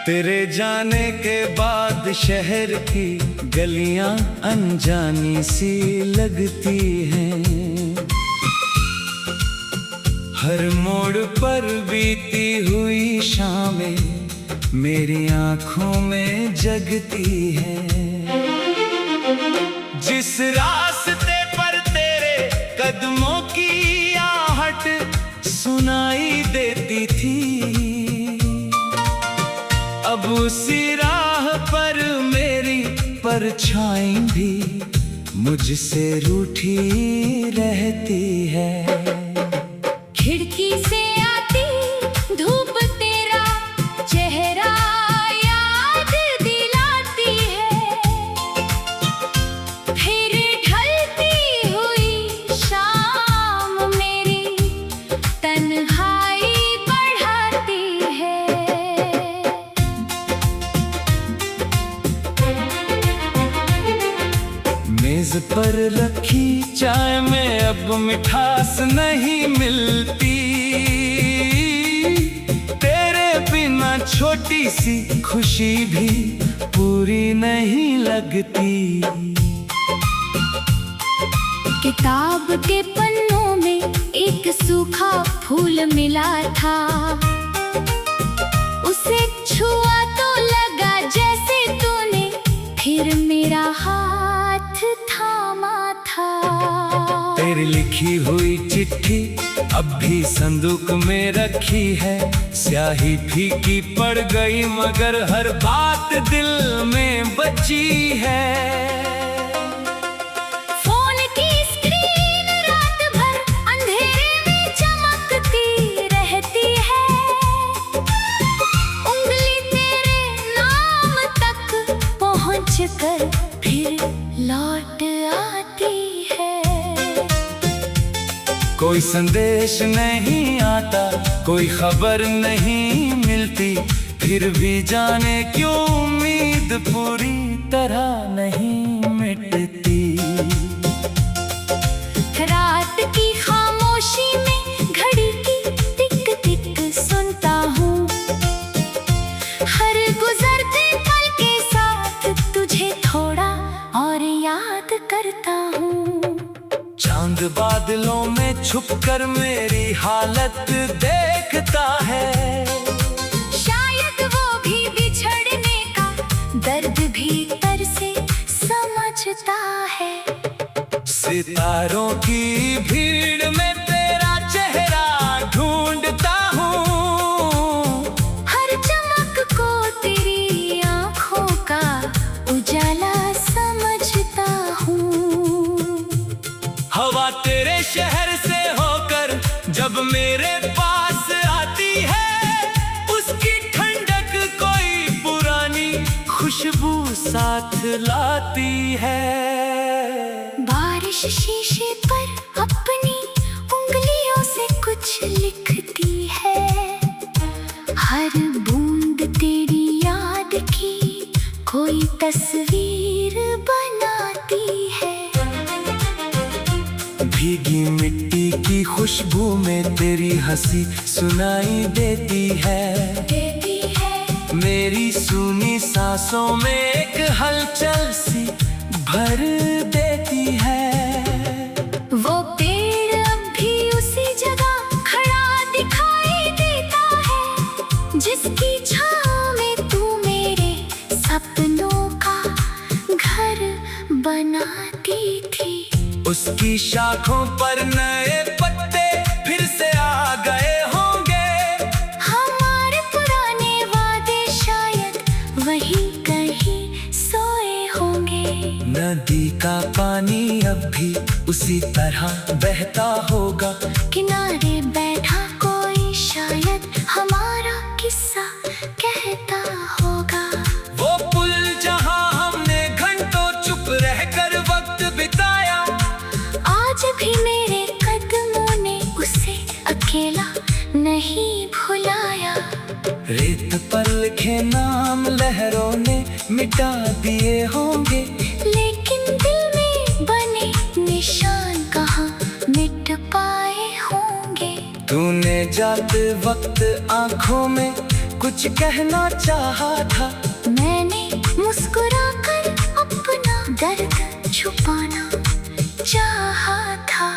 तेरे जाने के बाद शहर की गलियां अनजानी सी लगती हैं। हर मोड़ पर बीती हुई शामें मेरी आंखों में जगती हैं। जिस रास्ते पर तेरे कदमों की आहट सुनाई देती थी, अब उसी राह पर मेरी परछाई भी मुझसे रूठी रहती है। खिड़की से आती धूप तेरा चेहरा याद दिलाती है, फिर ढलती हुई शाम मेरी तन्हाई बढ़ाती है। मेज पर रखी चाय में अब मिठास नहीं मिलती, तेरे बिना छोटी सी खुशी भी पूरी नहीं लगती। किताब के पन्नों में एक सूखा फूल मिला था, उसे छुआ तो लगा जैसे तूने फिर मेरा हाथ थामा था। तेरी लिखी हुई चिट्ठी अब भी संदूक में रखी है, स्याही फीकी पड़ गई मगर हर बात दिल में बची है। फोन की स्क्रीन रात भर अंधेरे में चमकती रहती है, उंगली तेरे नाम तक पहुंचकर फिर लौट आती है। कोई संदेश नहीं आता, कोई खबर नहीं मिलती, फिर भी जाने क्यों उम्मीद पूरी तरह नहीं मिटती। रात की खामोशी में घड़ी की टिक टिक सुनता हूँ, हर गुजरते पल के साथ तुझे थोड़ा और याद करता हूँ। चांद बादलों में छुपकर मेरी हालत देखता है, शायद वो भी बिछड़ने का दर्द भीतर से समझता है। सितारों की भीड़ में तेरा चेहरा ढूंढता हूँ, हर चमक को तेरी आँखों का उजाला समझता हूँ। हवा तेरे शहर से होकर जब मेरे पास आती है, उसकी ठंडक कोई पुरानी खुशबू साथ लाती है। बारिश शीशे पर अपनी उंगलियों से कुछ लिखती है, हर बूंद तेरी याद की कोई तस्वीर बनाती है। भीगी मिट्टी की खुशबू में तेरी हंसी सुनाई देती है, मेरी सूनी सांसों में एक हलचल सी भर देती है। वो पेड़ अब भी उसी जगह खड़ा दिखाई देता है, जिसकी छाँव में तू मेरे सपनों का घर बनाती थी। उसकी शाखों पर नए पत्ते फिर से आ गए होंगे, हमारे पुराने वादे शायद वहीं कहीं सोए होंगे। नदी का पानी अब भी उसी तरह बहता होगा, किनारे बैठा कोई शायद हमारा किस्सा कहता होगा। वो पुल जहां हमने घंटों चुप रहकर वक्त बिताया, आज भी मेरे कदमों ने उसे अकेला नहीं भुलाया। रेत पर लिखे नाम लहरों ने मिटा दिए होंगे, लेकिन दिल में बने निशान कहाँ मिट पाए होंगे। तूने जाते वक्त आंखों में कुछ कहना चाहा था। मैंने मुस्कुराकर अपना दर्द छुपाना चाहा था।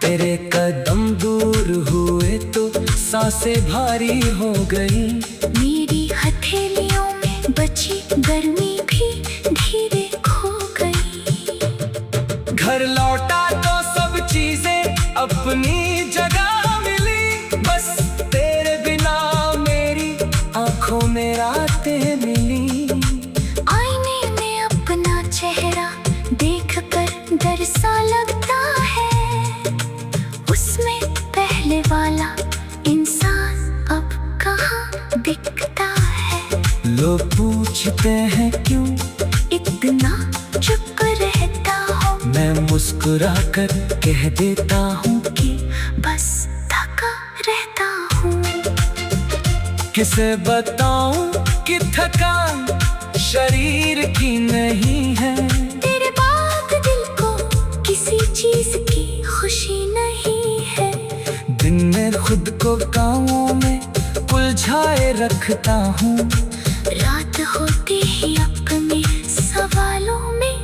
तेरे कदम दूर हुए तो सांसें भारी हो गई। मेरी हथेलियों में बची गर्मी भी धीरे खो गई। घर लौटा तो सब चीजें अपनी जगह मिली। बस तेरे बिना मेरी आंखों में रातें मिली। आईने में अपना चेहरा देखकर डर सा लगता है। उसमें पहले वाला इंसान अब कहाँ दिखता है। लोग पूछते हैं क्यों इतना चुप रहता हूँ। मैं मुस्कुरा कर कह देता हूँ कि बस थका रहता हूँ। किसे बताऊं कि थकान शरीर की नहीं है। तेरे बाद दिल को किसी चीज की खुशी नहीं है। दिन में खुद को कामों में उलझाए रखता हूँ। रात होते ही अपने सवालों में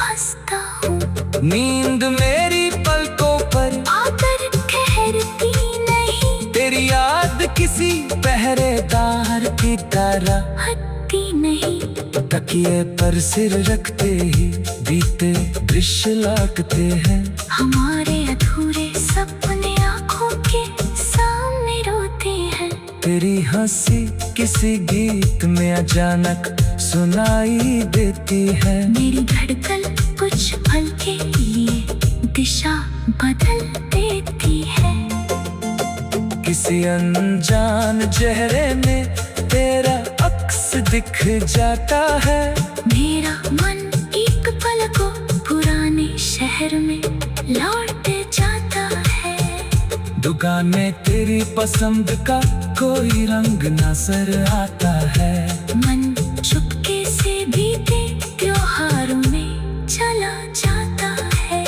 फंसता हूँ। नींद मेरी पलकों पर आकर ठहरती नहीं। तेरी याद किसी पहरेदार की तरह हटती नहीं। तकिए पर सिर रखते ही बीते दृश्य लगते हैं। हमारे अधूरे सपने आँखों के सामने रोते हैं। तेरी हंसी किसी गीत में अचानक सुनाई देती है। मेरी धड़कन कुछ पल के लिए दिशा बदल देती है। किसी अनजान चेहरे में तेरा अक्स दिख जाता है। मेरा मन एक पल को पुराने शहर में लौट जाता है। दुकान में तेरी पसंद का कोई रंग नजर आता है। मन चुपके से बीते त्योहारों में चला जाता है।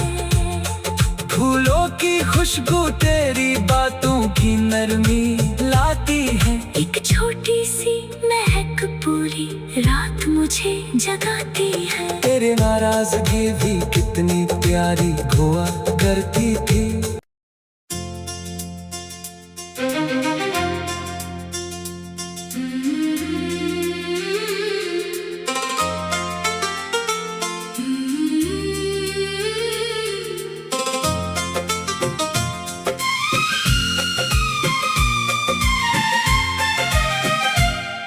फूलों की खुशबू तेरी बातों की नरमी लाती है। एक छोटी सी महक पूरी रात मुझे जगाती है। तेरे नाराजगी भी कितनी प्यारी हुआ करती थी।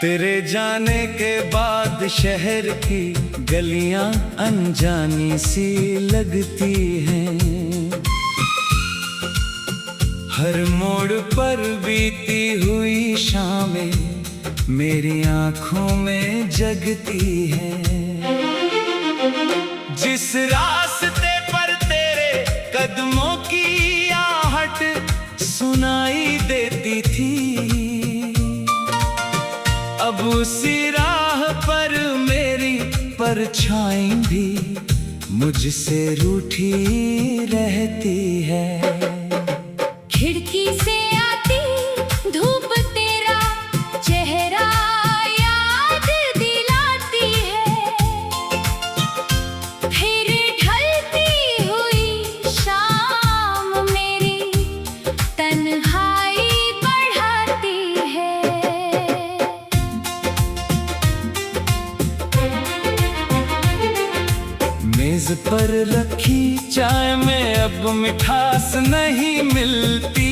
तेरे जाने के बाद शहर की गलियां अनजानी सी लगती हैं। हर मोड़ पर बीती हुई शामें मेरी आंखों में जगती हैं। जिस रास्ते पर तेरे कदमों की आहट सुनाई देती थी, अब उसी राह पर मेरी परछाई भी मुझसे रूठी रहती है। खिड़की से आती धूप तेरा चेहरा याद दिलाती है। फिर ढलती हुई शाम मेरी तन्हाई बढ़ाती है। मेज पर रखी चाय में अब मिठास नहीं मिलती।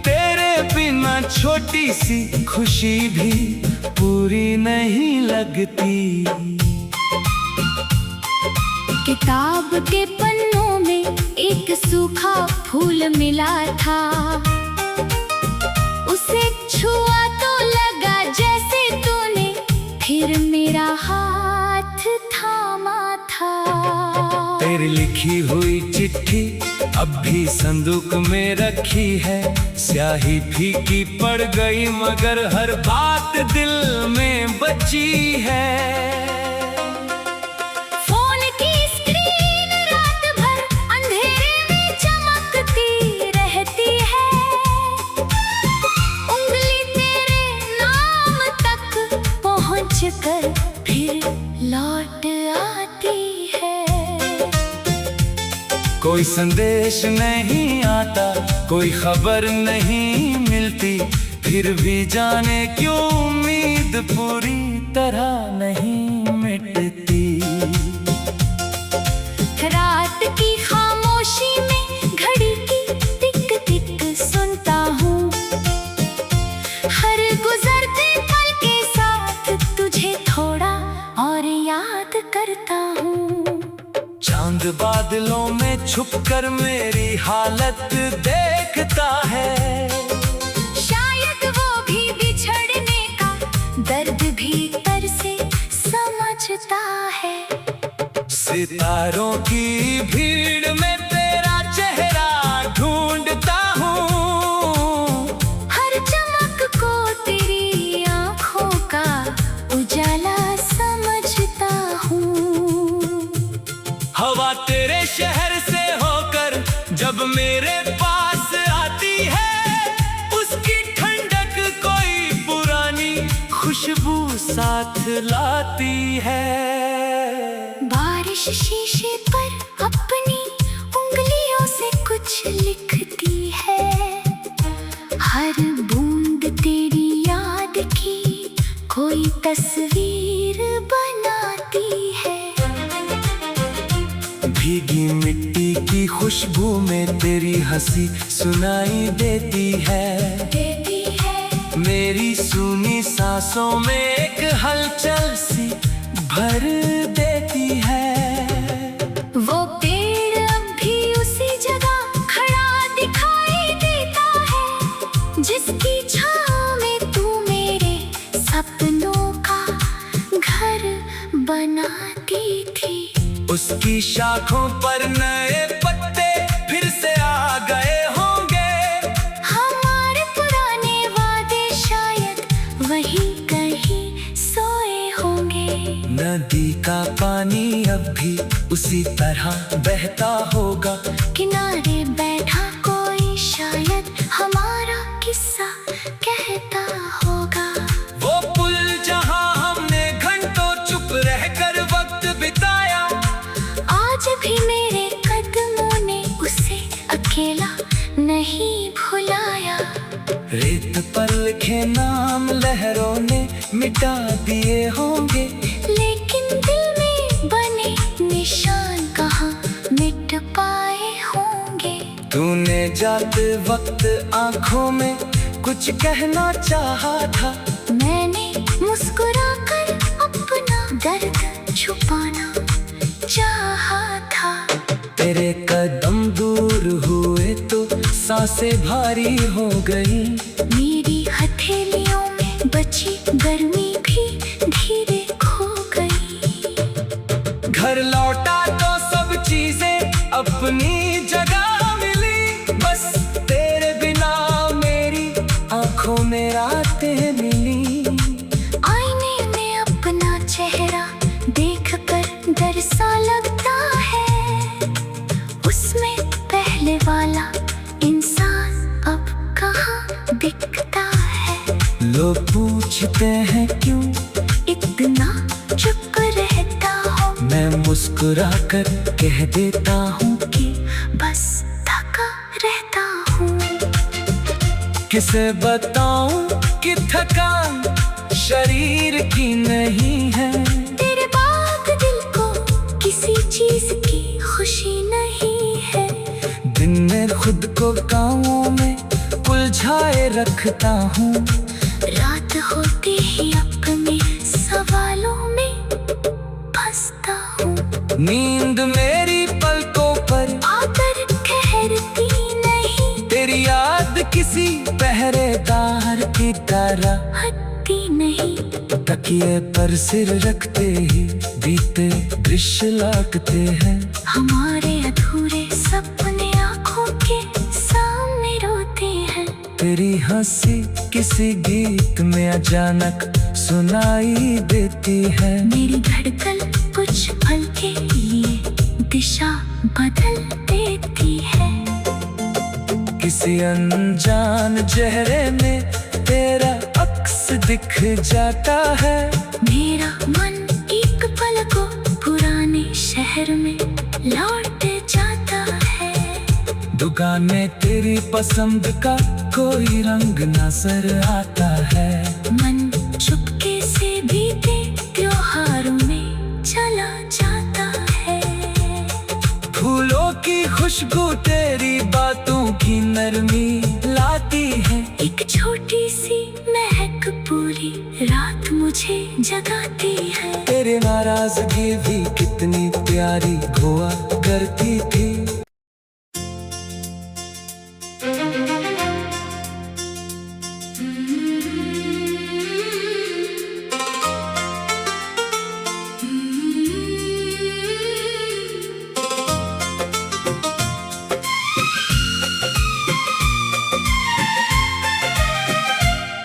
तेरे बिना छोटी सी खुशी भी पूरी नहीं लगती। किताब के पन्नों में एक सूखा फूल मिला था। उसे छुआ तो लगा जैसे तूने फिर मेरा हाथ थामा था। तेरी लिखी हुई चिट्ठी अब भी संदूक में रखी है। स्याही फीकी पड़ गई मगर हर बात दिल में बची है। फोन की स्क्रीन रात भर अंधेरे में चमकती रहती है। कोई संदेश नहीं आता, कोई खबर नहीं मिलती, फिर भी जाने क्यों उम्मीद पूरी तरह नहीं मिटती। रात की खामोशी में घड़ी की टिक टिक सुनता हूँ, हर गुजरते पल के साथ तुझे थोड़ा और याद करता हूँ। चांद बादलों में छुपकर मेरी हालत देखता है, शायद वो भी बिछड़ने का दर्द भीतर से समझता है। सितारों की भीड़ में तेरा चेहरा ढूंढता हूँ, हर चमक को तेरी आँखों का उजाला समझता हूँ। हवा तेरे शहर से होकर जब मेरे पास आती है, उसकी ठंडक कोई पुरानी खुशबू साथ लाती है। बारिश शीशे पर अपनी उंगलियों से कुछ लिखती है, हर बूंद तेरी याद की कोई तस्वीर बनाती है। भीगी मिट्टी की खुशबू में तेरी हंसी सुनाई देती है, मेरी सूनी सांसों में एक हलचल सी भर देती है। वो पेड़ अब भी उसी जगह खड़ा दिखाई देता है, जिसकी छाँव में तू मेरे सपनों का घर बनाती थी। उसकी शाखों पर नए पत्ते फिर से आ गए होंगे, हमारे पुराने वादे शायद वहीं कहीं सोए होंगे। नदी का पानी अब भी उसी तरह बहता होगा, किनारे बैठा कोई शायद हमारा किस्सा कहता होगा। वो पुल जहां हमने घंटों चुप रहकर वक्त बिताया, आज भी मेरे कदमों ने उसे अकेला नहीं भुलाया। रेत पर लिखे नाम लहरों ने मिटा दिए होंगे, लेकिन दिल में बने निशान कहाँ मिट पाए होंगे। तूने जाते वक्त आंखों में कुछ कहना चाहा था, मैंने मुस्कुराकर अपना दर्द छुपाना चाहा था। तेरे कदम दूर हुए तो सांसें भारी हो गई, मेरी हथेलियों में बची गर्मी भी धीरे खो गई। घर लौटा तो सब चीजें अपनी जगह मिली, बस तेरे बिना मेरी आंखों में रातें मिली। आईने में अपना चेहरा देखकर डर सा लगता है, उसमें पहले वाला इंसान अब कहाँ दिखता है। लोग पूछते हैं क्यों इतना चुप रहता हूँ, मैं मुस्कुरा कर कह देता हूँ कि बस थका रहता हूँ। किसे बताऊं कि थकान शरीर की नहीं है, तेरे बाद दिल को किसी चीज की खुशी नहीं है। दिन में खुद को कामों में उलझाए रखता हूँ, रात होते ही अपने सवालों में फंसता हूँ। नींद मेरी पलकों पर आकर ठहरती नहीं, तेरी याद किसी पहरेदार की तरह हटती नहीं। तकिए पर सिर रखते ही बीते दृश्य लौटते हैं, हमारे अधूरे सपने आँखों के सामने रोते हैं। तेरी हंसी किसी गीत में अचानक सुनाई देती है, मेरी धड़कन कुछ पल के लिए दिशा बदल देती है। किसी अनजान चेहरे में तेरा अक्स दिख जाता है, मेरा मन एक पल को पुराने शहर में लौट जाता है। दुकान में तेरी पसंद का कोई रंग नजर आता है। मन चुपके से बीते त्योहारों में चला जाता है। फूलों की खुशबू तेरी बातों की नरमी लाती है। एक छोटी सी महक पूरी रात मुझे जगाती है। तेरे नाराजगी भी कितनी प्यारी हुआ करती थी।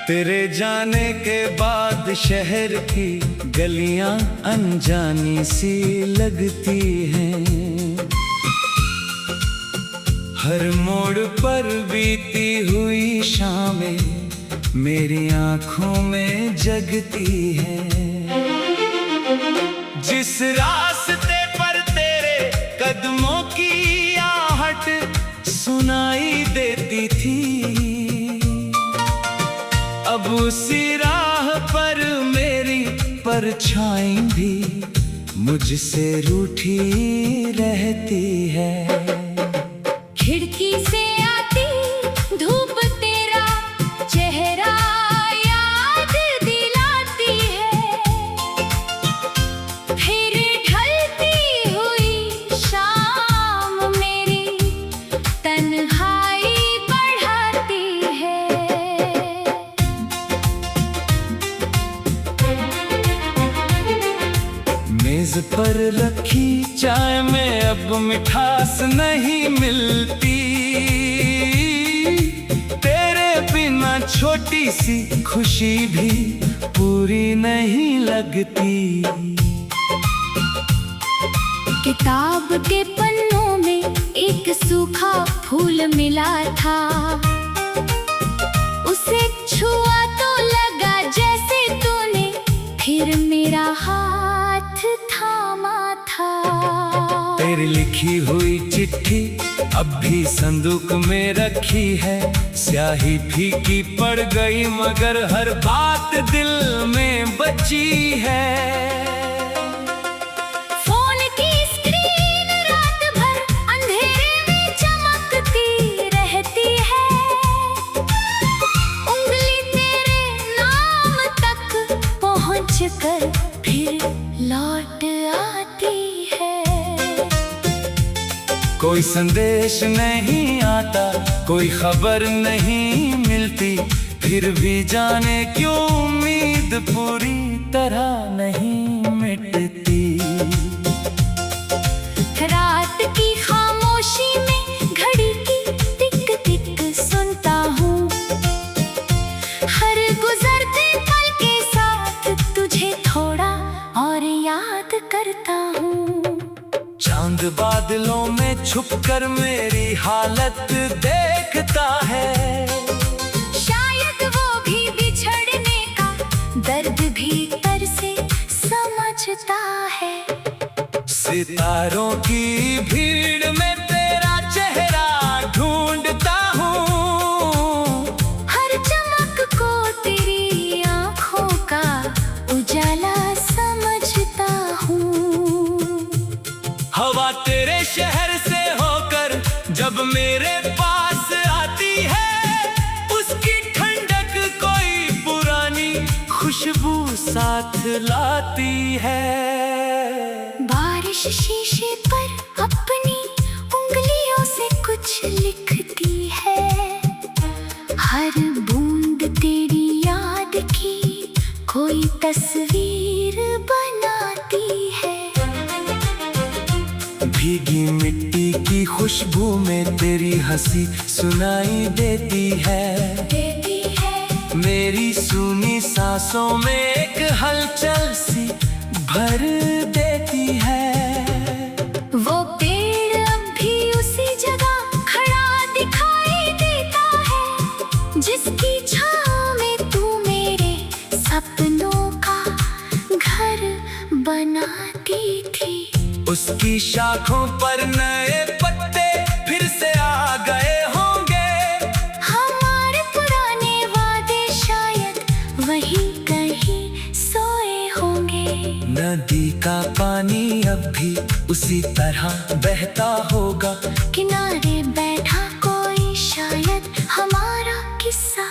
तेरे जाने के बाद शहर की गलियां अनजानी सी लगती हैं। हर मोड़ पर बीती हुई शामें मेरी आंखों में जगती हैं। जिस रास्ते पर तेरे कदमों की आहट सुनाई देती थी, अब उसी राह पर मेरी परछाई भी मुझसे रूठी रहती है। खिड़की से आती धूप तेरा चेहरा याद दिलाती है। फिर ढलती हुई शाम मेरी तन्हाई बढ़ाती है। मेज पर रखी चाय में अब मिठास नहीं मिलती। तेरे बिना छोटी सी खुशी भी पूरी नहीं लगती। किताब के पन्नों में एक सूखा फूल मिला था। उसे छुआ तो लगा जैसे तूने फिर मेरा हाथ थामा था। तेरी लिखी हुई चिट्ठी अब भी संदूक में रखी है। स्याही फीकी पड़ गई मगर हर बात दिल में बची है। फोन की स्क्रीन रात भर अंधेरे में चमकती रहती है। उंगली तेरे नाम तक पहुंचकर फिर लौट आती है। कोई संदेश नहीं आता, कोई खबर नहीं मिलती। फिर भी जाने क्यों उम्मीद पूरी तरह नहीं मिटती। रात की खामोशी में घड़ी की टिक टिक सुनता हूँ। हर गुजरते पल के साथ तुझे थोड़ा और याद करता हूँ। चांद बादलों में छुपकर मेरी हालत देखता है। शायद वो भी बिछड़ने का दर्द भीतर से समझता है। सितारों की भीड़ में तेरा चेहरा ढूंढता हूँ। हर चमक को तेरी आंखों का उजाला समझता हूँ। हवा तेरे शहर से होकर जब मेरे पास आती है, उसकी ठंडक कोई पुरानी खुशबू साथ लाती है। बारिश शीशे पर अपनी उंगलियों से कुछ लिखती है। हर बूंद तेरी याद की कोई तस्वीर बनाती है। भीगी मिट्टी की खुशबू में तेरी हंसी सुनाई देती है। मेरी सूनी सांसों में एक हलचल सी भर देती है। वो पेड़ अब भी उसी जगह खड़ा दिखाई देता है, जिसकी छाँव में तू मेरे सपनों का घर बनाती थी। उसकी शाखों पर नए पत्ते फिर से आ गए। अब भी उसी तरह बहता होगा। किनारे बैठा कोई शायद हमारा किस्सा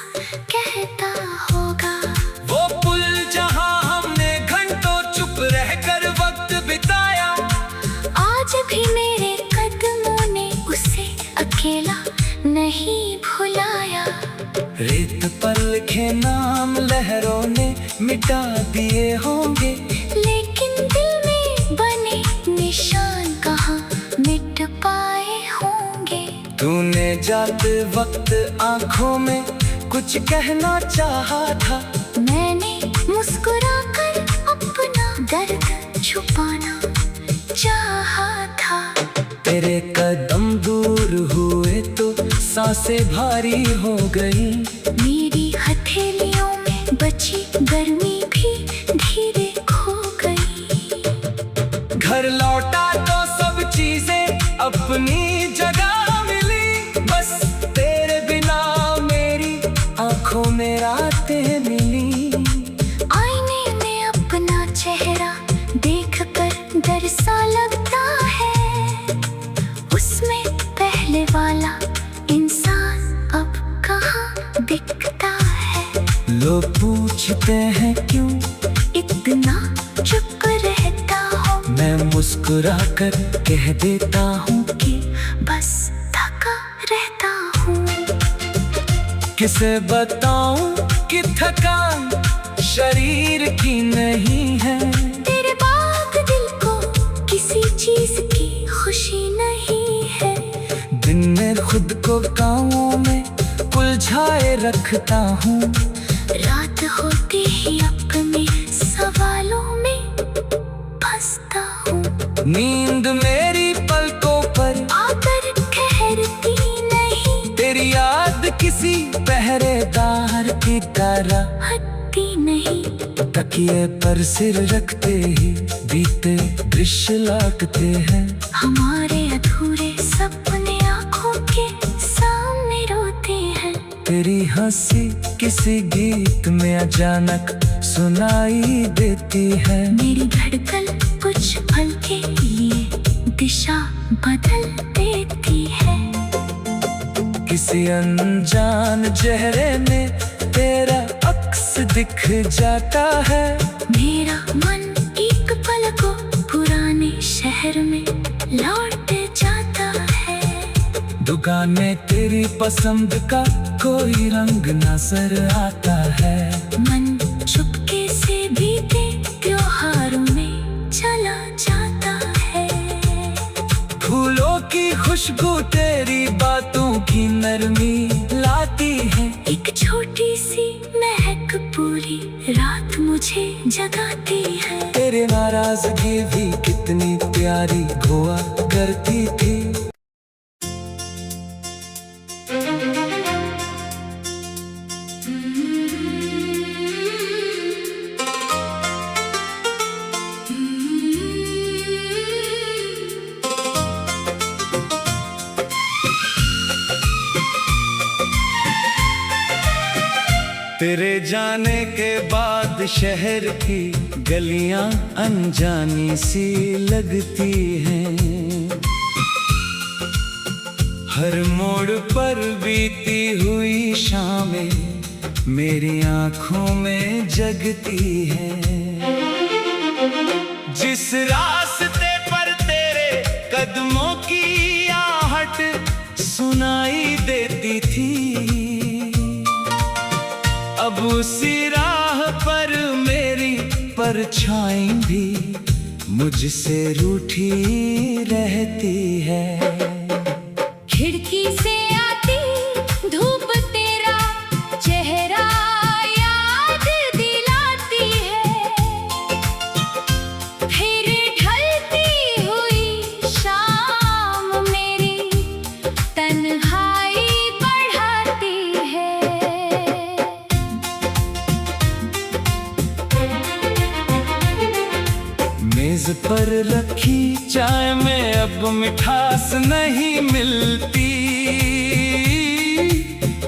कहता होगा। वो पुल जहां हमने घंटों चुप रहकर वक्त बिताया, आज भी मेरे कदमों ने उसे अकेला नहीं भुलाया। रेत पर लिखे नाम लहरों ने मिटा दिए होंगे, लेकिन दिल में बने निशान कहाँ मिट पाए होंगे। तूने जाते वक्त आंखों में कुछ कहना चाहा था, मैंने मुस्कुराकर अपना दर्द छुपाना चाहा था। तेरे कदम दूर हुए तो सांसें भारी हो गई, मेरी हथेलियों में बची गर्मी भी धीरे खो गई। घर लौटा तो सब चीजें अपनी जगह मिली, बस तेरे बिना मेरी आंखों में रातें मिली। आईने में अपना चेहरा देखकर डर सा लगता है, उसमें पहले वाला इंसान अब कहाँ दिखता है। लोग पूछते हैं क्यों इतना चुप रहता हूँ, मैं मुस्कुरा कर कह देता हूँ कि बस थका रहता हूँ। किसे बताऊं कि थकान शरीर की नहीं है, तेरे बाद दिल को किसी चीज की खुशी नहीं है। दिन में खुद को कामों में उलझाए रखता हूँ, रात होते ही अपने सवालों में फंसता हूँ। नींद मेरी पलकों पर आकर ठहरती नहीं, तेरी याद किसी पहरेदार की तरह हटती नहीं। तकिए पर सिर रखते ही बीते दृश्य लौटते हैं, हमारे अधूरे सपने आँखों के सामने रोते हैं। तेरी हंसी किसी गीत में अचानक सुनाई देती है, मेरी धड़कन कुछ पल के लिए दिशा बदल देती है। किसी अनजान चेहरे में तेरा अक्स दिख जाता है, मेरा मन एक पल को पुराने शहर में लौट जाता है। दुकानें तेरी पसंद का कोई रंग नजर आता है, मन चुपके से बीते त्योहारों में चला जाता है। फूलों की खुशबू तेरी बातों की नरमी लाती है, एक छोटी सी महक पूरी रात मुझे जगाती है। तेरे नाराजगी भी कितनी प्यारी हुआ करती थी। तेरे जाने के बाद शहर की गलियां अनजानी सी लगती हैं, हर मोड़ पर बीती हुई शामें मेरी आंखों में जगती हैं। जिस रास्ते पर तेरे कदमों की आहट सुनाई देती थी, अब उसी राह पर मेरी परछाई भी मुझसे रूठी रहती है। खिड़की से आती धूप तेरा चेहरा याद दिलाती है, फिर ढलती हुई शाम मेरी तन्हाई बढ़ाती है। मेज पर रखी चाय में अब मिठास नहीं मिलती,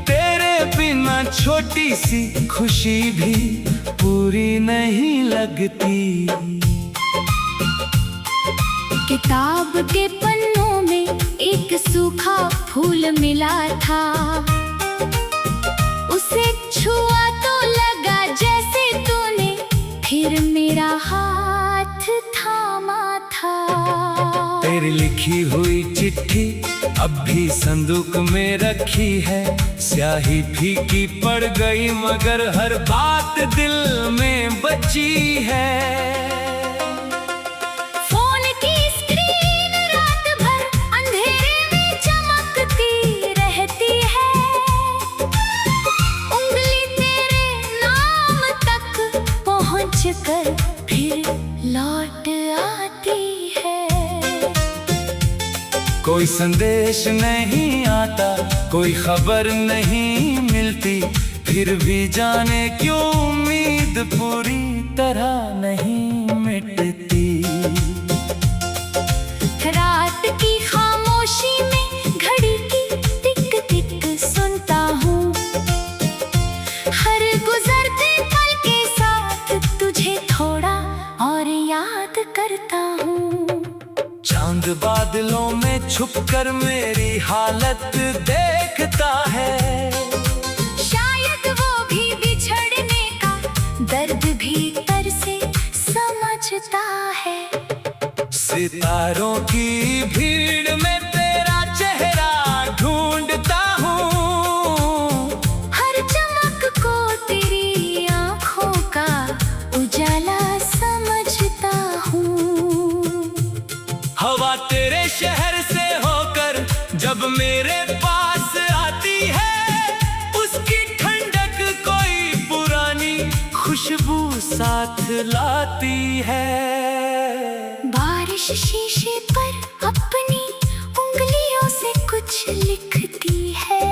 तेरे बिना छोटी सी खुशी भी पूरी नहीं लगती। किताब के पन्नों में एक सूखा फूल मिला था। उसे छुआ तो लगा जैसे तूने फिर मेरा हाथ थामा था। तेरी लिखी हुई चिट्ठी अब भी संदूक में रखी है। स्याही फीकी पड़ गई मगर हर बात दिल में बची है। कर फिर लौट आती है। कोई संदेश नहीं आता, कोई खबर नहीं मिलती, फिर भी जाने क्यों उम्मीद पूरी तरह नहीं मिटती। रात की खामोशी में घड़ी की टिक टिक सुनता हूँ। हर गुजरते पल के साथ तुझे थोड़ा और याद करता हूँ। चांद बादलों में छुपकर मेरी हालत देखता है। शायद वो भी बिछड़ने का दर्द भीतर से समझता है। सितारों की भीड़ में तेरा चेहरा ढूंढता हूँ। हर चमक को तेरी आँखों का उजाला समझता हूँ। हवा तेरे शहर से होकर जब मेरे पास आती है, उसकी ठंडक कोई पुरानी खुशबू साथ लाती है। बारिश शीशे पर अपनी उंगलियों से कुछ लिखती है।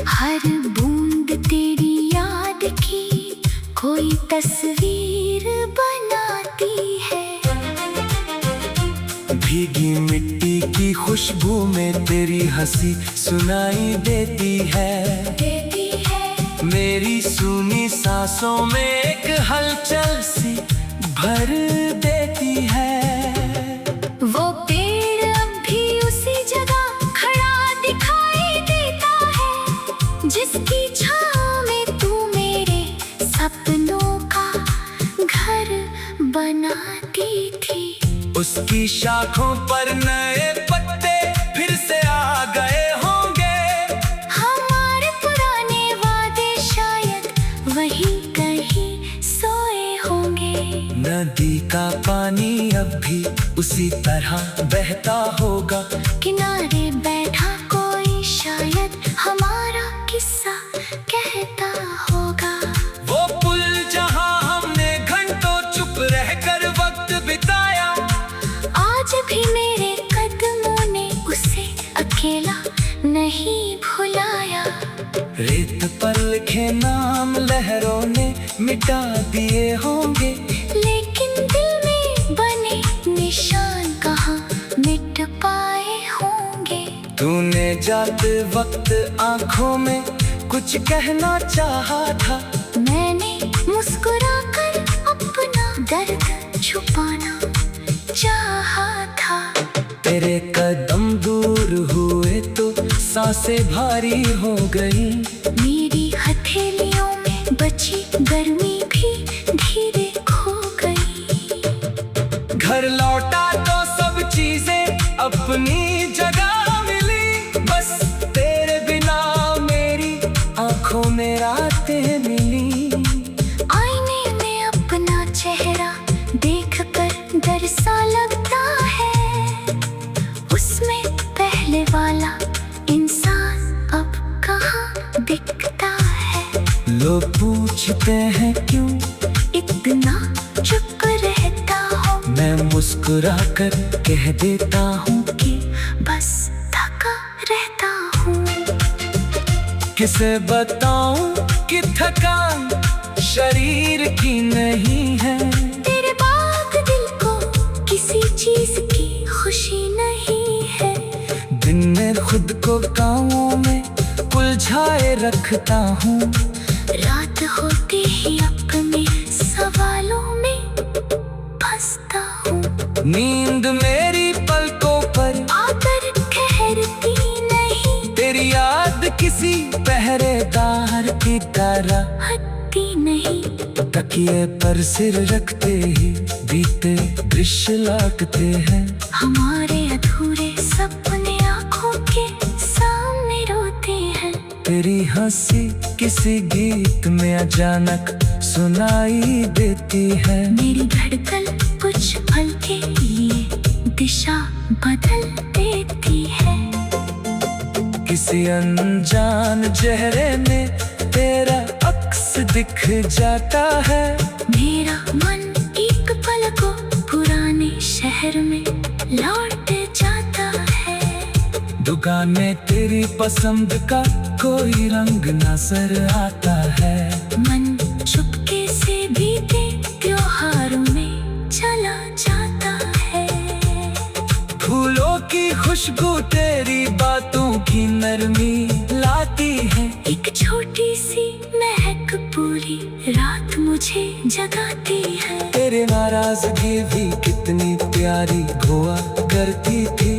हर बूंद तेरी याद की कोई तस्वीर बनाती है। भीगी मिट्टी की खुशबू में तेरी हंसी सुनाई देती है। मेरी सूनी सांसों में एक हलचल सी भर देती है। वो पेड़ अब भी उसी जगह खड़ा दिखाई देता है, जिसकी छाँव में तू मेरे सपनों का घर बनाती थी। उसकी शाखों पर नए पत्ते फिर से आ गए होंगे। हमारे पुराने वादे शायद वहीं कहीं सोए होंगे। नदी का पानी अब भी उसी तरह बहता होगा। किनारे बैठा कोई शायद हमारा किस्सा कहता होगा। वो पुल जहां हमने घंटों चुप रहकर वक्त बिताया, आज भी मेरे कदमों ने उसे अकेला नहीं भुलाया। रेत पर लिखे नाम लहरों ने मिटा दिए होंगे, लेकिन दिल में बने निशान कहाँ मिट पाए होंगे। तूने जाते वक्त आंखों में कुछ कहना चाहा था। मैंने मुस्कुराकर अपना दर्द छुपाना चाहा था। तेरे कदम दूर हुए तो सांसें भारी हो गई। मेरी हथेलियों में बची गर्मी भी धीरे खो गई। घर लौटा तो सब चीजें अपनी जगह मिली, बस तेरे बिना मेरी आंखों में रातें मिली। आईने में अपना चेहरा देखकर डर सा लगता है। उसमें पहले वाला इंसान अब कहाँ दिखता है। लोग पूछते हैं क्यों इतना चुप रहता हूँ। मैं मुस्कुरा कर कह देता हूँ कि बस थका रहता हूँ। किसे बताऊं कि थकान शरीर की नहीं है। तेरे बाद दिल को किसी चीज की खुशी नहीं है। दिन में खुद को कामों में उलझाए रखता हूँ। रात होते ही अपने सवालों में फंसता हूँ। नींद मेरी पलकों पर आकर ठहरती नहीं, तेरी याद किसी पहरेदार की तरह हटती नहीं। तकिए पर सिर रखते ही बीते दृश्य लौटते हैं। हमारे अधूरे सपने आँखों के सामने रोते हैं। तेरी हंसी किसी गीत में अचानक सुनाई देती है। मेरी धड़कन कुछ पल के लिए दिशा बदल देती है। किसी अनजान चेहरे में तेरा अक्स दिख जाता है। मेरा मन एक पल को पुराने शहर में लौट जाता है। दुकान में तेरी पसंद का कोई रंग नजर आता है। मन चुपके से बीते त्योहारों में चला जाता है। फूलों की खुशबू तेरी बातों की नरमी लाती है। एक छोटी सी महक पूरी रात मुझे जगाती है। तेरे नाराजगी भी कितनी प्यारी हुआ करती थी।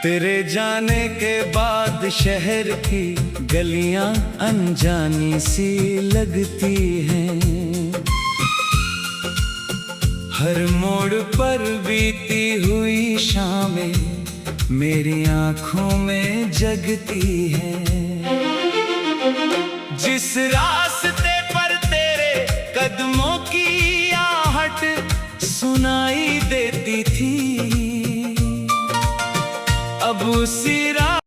तेरे जाने के बाद शहर की गलियां अनजानी सी लगती हैं। हर मोड़ पर बीती हुई शामें मेरी आंखों में जगती हैं। जिस रास्ते पर तेरे कदमों की आहट सुनाई देती थी, अब उसी